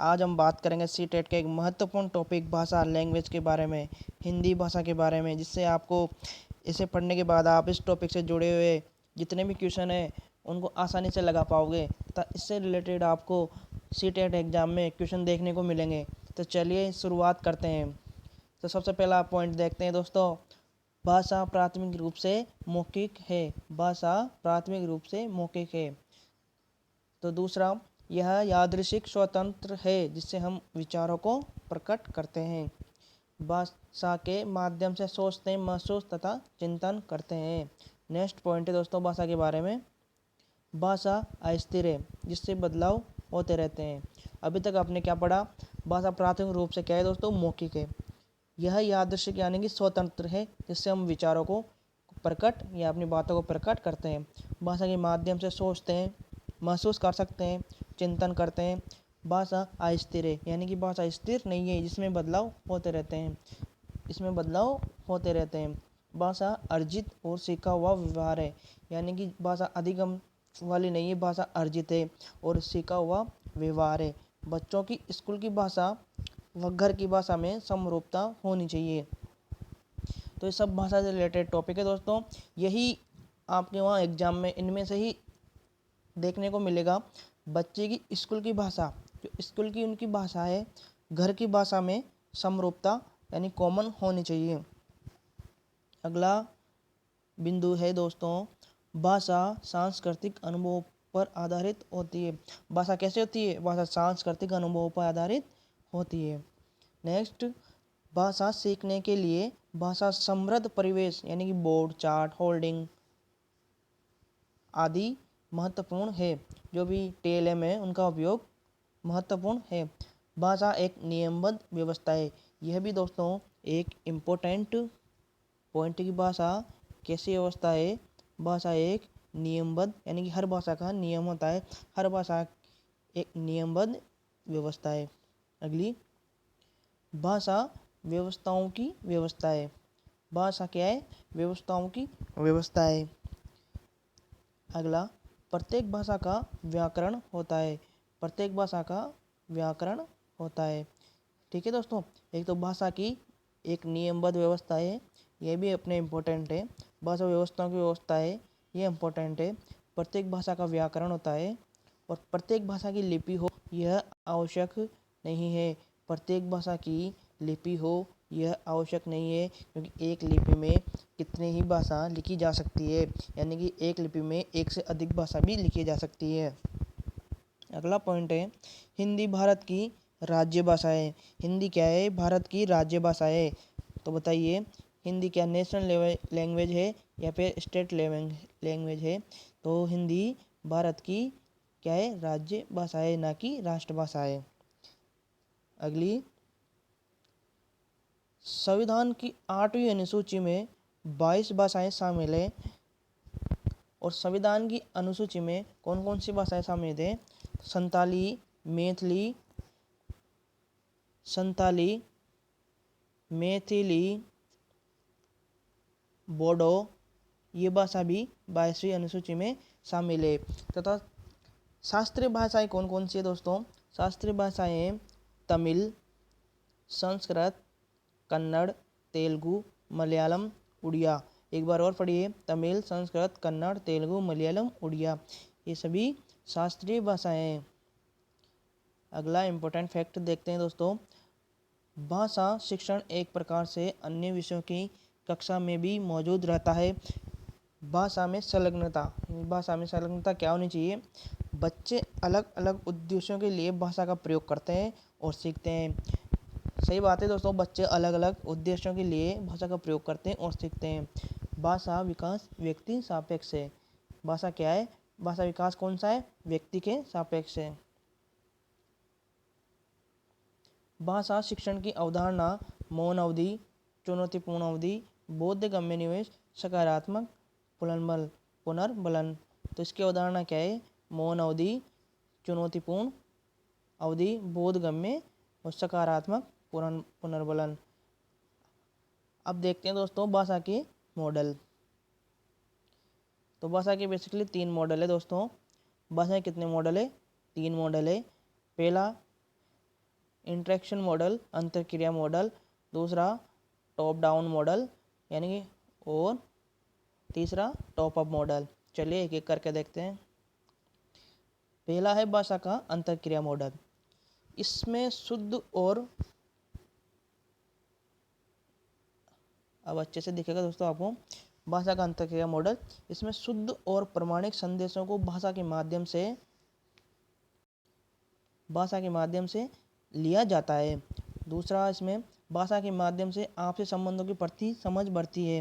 आज हम बात करेंगे सीटेट के एक महत्वपूर्ण टॉपिक भाषा लैंग्वेज के बारे में, हिंदी भाषा के बारे में, जिससे आपको इसे पढ़ने के बाद आप इस टॉपिक से जुड़े हुए जितने भी क्वेश्चन हैं उनको आसानी से लगा पाओगे तथा इससे रिलेटेड आपको सीटेट एग्ज़ाम में क्वेश्चन देखने को मिलेंगे। तो चलिए शुरुआत करते हैं। तो सबसे पहला पॉइंट देखते हैं दोस्तों, भाषा प्राथमिक रूप से मौखिक है। भाषा प्राथमिक रूप से मौखिक है। तो दूसरा, यह यादृशिक स्वतंत्र है जिससे हम विचारों को प्रकट करते हैं। भाषा के माध्यम से सोचते हैं, महसूस तथा चिंतन करते हैं। नेक्स्ट पॉइंट है दोस्तों भाषा के बारे में, भाषा अस्थिर है जिससे बदलाव होते रहते हैं। अभी तक आपने क्या पढ़ा, भाषा प्राथमिक रूप से क्या है दोस्तों, मौखिक है। यह यादृशिक यानी कि स्वतंत्र है जिससे हम विचारों को प्रकट या अपनी बातों को प्रकट करते हैं। भाषा के माध्यम से सोचते हैं, महसूस कर सकते हैं, चिंतन करते हैं। भाषा अस्थिर है यानी कि भाषा स्थिर नहीं है, जिसमें बदलाव होते रहते हैं, इसमें बदलाव होते रहते हैं। भाषा अर्जित और सीखा हुआ व्यवहार है यानी कि भाषा अधिगम वाली नहीं है, भाषा अर्जित है और सीखा हुआ व्यवहार है। बच्चों की स्कूल की भाषा व घर की भाषा में समरूपता होनी चाहिए। तो ये सब भाषा से रिलेटेड टॉपिक है दोस्तों। यही आपके वहाँ एग्जाम में इनमें से ही देखने को मिलेगा। बच्चे की स्कूल की भाषा, जो स्कूल की उनकी भाषा है, घर की भाषा में समरूपता यानी कॉमन होनी चाहिए। अगला बिंदु है दोस्तों, भाषा सांस्कृतिक अनुभव पर आधारित होती है। भाषा कैसे होती है, भाषा सांस्कृतिक अनुभव पर आधारित होती है। नेक्स्ट, भाषा सीखने के लिए भाषा समृद्ध परिवेश यानी कि बोर्ड, चार्ट, होल्डिंग आदि महत्वपूर्ण है। जो भी टीएलएम है उनका उपयोग महत्वपूर्ण है। भाषा एक नियमबद्ध व्यवस्था है। यह भी दोस्तों एक इम्पोर्टेंट पॉइंट की भाषा कैसी व्यवस्था है, भाषा एक नियमबद्ध यानी कि हर भाषा का नियम होता है, हर भाषा एक नियमबद्ध व्यवस्था है। अगली, भाषा व्यवस्थाओं की व्यवस्था है। भाषा क्या है, व्यवस्थाओं की व्यवस्था है। अगला, प्रत्येक भाषा का व्याकरण होता है। प्रत्येक भाषा का व्याकरण होता है। ठीक है दोस्तों, एक तो भाषा की एक नियमबद्ध व्यवस्था है, यह भी अपने इम्पोर्टेंट है। भाषा व्यवस्थाओं की व्यवस्था है, ये इम्पोर्टेंट है। प्रत्येक भाषा का व्याकरण होता है और प्रत्येक भाषा की लिपि हो यह आवश्यक नहीं है। प्रत्येक भाषा की लिपि हो यह आवश्यक नहीं है, क्योंकि एक लिपि में कितने ही भाषा लिखी जा सकती है, यानी कि एक लिपि में एक से अधिक भाषा भी लिखी जा सकती है। अगला पॉइंट है, हिंदी भारत की राज्य भाषा है। हिंदी क्या है, भारत की राज्य भाषा है। तो बताइए, हिंदी क्या नेशनल लैंग्वेज है या फिर स्टेट लैंग्वेज है? तो हिंदी भारत की क्या है, राज्य भाषा है, ना कि राष्ट्रभाषा है। अगली, संविधान की 8वीं अनुसूची में 22 भाषाएं शामिल है और संविधान की अनुसूची में कौन कौन सी भाषाएं शामिल है? संताली, मैथिली, बोडो, ये भाषा भी 22वीं अनुसूची में शामिल है। तथा शास्त्रीय भाषाएं कौन कौन सी है दोस्तों? शास्त्रीय भाषाएं तमिल, संस्कृत, कन्नड़, तेलुगु, मलयालम, उड़िया। एक बार और पढ़िए, तमिल, संस्कृत, कन्नड़, तेलुगु, मलयालम, उड़िया, ये सभी शास्त्रीय भाषाएं हैं। अगला इम्पोर्टेंट फैक्ट देखते हैं दोस्तों, भाषा शिक्षण एक प्रकार से अन्य विषयों की कक्षा में भी मौजूद रहता है। भाषा में संलग्नता क्या होनी चाहिए? बच्चे अलग अलग उद्देश्यों के लिए भाषा का प्रयोग करते हैं और सीखते हैं। सही बात है दोस्तों, बच्चे अलग अलग उद्देश्यों के लिए भाषा का प्रयोग करते हैं और सीखते हैं। भाषा विकास व्यक्ति सापेक्ष है। भाषा क्या है, भाषा विकास कौन सा है? व्यक्ति के सापेक्ष है। भाषा शिक्षण की अवधारणा मौन अवधि, चुनौतीपूर्ण अवधि, बोधगम्य निवेश, सकारात्मक पुनर्बलन। तो इसकी अवधारणा क्या है? मौन अवधि, चुनौतीपूर्ण अवधि, बोधगम्य और सकारात्मक पुनर्बलन। अब देखते हैं दोस्तों भाषा के मॉडल। तो भाषा के बेसिकली 3 मॉडल है दोस्तों। भाषा के कितने मॉडल है? 3 मॉडल है। पहला इंटरेक्शन मॉडल, अंतरक्रिया मॉडल, दूसरा टॉप डाउन मॉडल यानी कि, और तीसरा टॉप अप मॉडल। चलिए एक एक करके देखते हैं। पहला है भाषा का अंतरक्रिया मॉडल। इसमें शुद्ध और, अब अच्छे से दिखेगा दोस्तों आपको, भाषा का अंतरक्रिया मॉडल, इसमें शुद्ध और प्रमाणिक संदेशों को भाषा के माध्यम से लिया जाता है। दूसरा, इसमें भाषा के माध्यम से आपसी संबंधों के प्रति समझ बढ़ती है।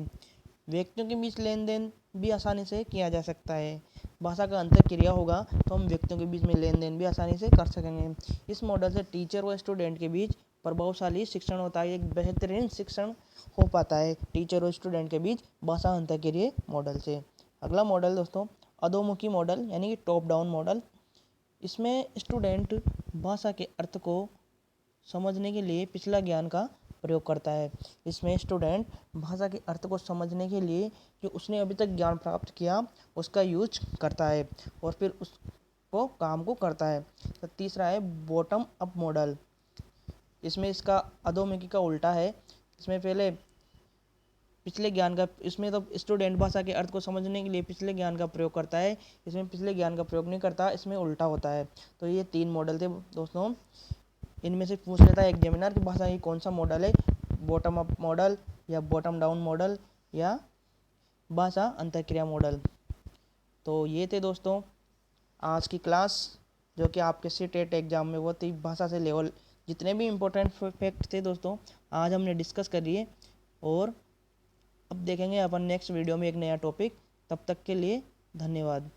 व्यक्तियों के बीच लेन देन भी आसानी से किया जा सकता है। भाषा का अंतरक्रिया होगा तो हम व्यक्तियों के बीच में लेन देन भी आसानी से कर सकेंगे। इस मॉडल से टीचर व स्टूडेंट के बीच प्रभावशाली शिक्षण होता है, एक बेहतरीन शिक्षण हो पाता है टीचर और स्टूडेंट के बीच भाषा अंतरक्रिया मॉडल से। अगला मॉडल दोस्तों अधोमुखी मॉडल यानी कि टॉप डाउन मॉडल। इसमें स्टूडेंट भाषा के अर्थ को समझने के लिए पिछला ज्ञान का प्रयोग करता है। इसमें स्टूडेंट भाषा के अर्थ को समझने के लिए जो उसने अभी तक ज्ञान प्राप्त किया उसका यूज करता है और फिर उसको काम को करता है। तो तीसरा है बॉटम अप मॉडल। इसमें इसका अधोमुखी का उल्टा है। इसमें पहले पिछले ज्ञान का, इसमें तो स्टूडेंट भाषा के अर्थ को समझने के लिए पिछले ज्ञान का प्रयोग करता है, इसमें पिछले ज्ञान का प्रयोग नहीं करता, इसमें उल्टा होता है। तो ये 3 मॉडल थे दोस्तों। इनमें से पूछ लेता है एग्जामिनर की भाषा की कौन सा मॉडल है, बॉटम अप मॉडल या बॉटम डाउन मॉडल या भाषा अंतरक्रिया मॉडल। तो ये थे दोस्तों आज की क्लास, जो कि आपके सीटेट एग्जाम में बहुत ही भाषा से लेवल जितने भी इम्पोर्टेंट फैक्ट थे दोस्तों आज हमने डिस्कस कर लिए। और अब देखेंगे अपन नेक्स्ट वीडियो में एक नया टॉपिक। तब तक के लिए धन्यवाद।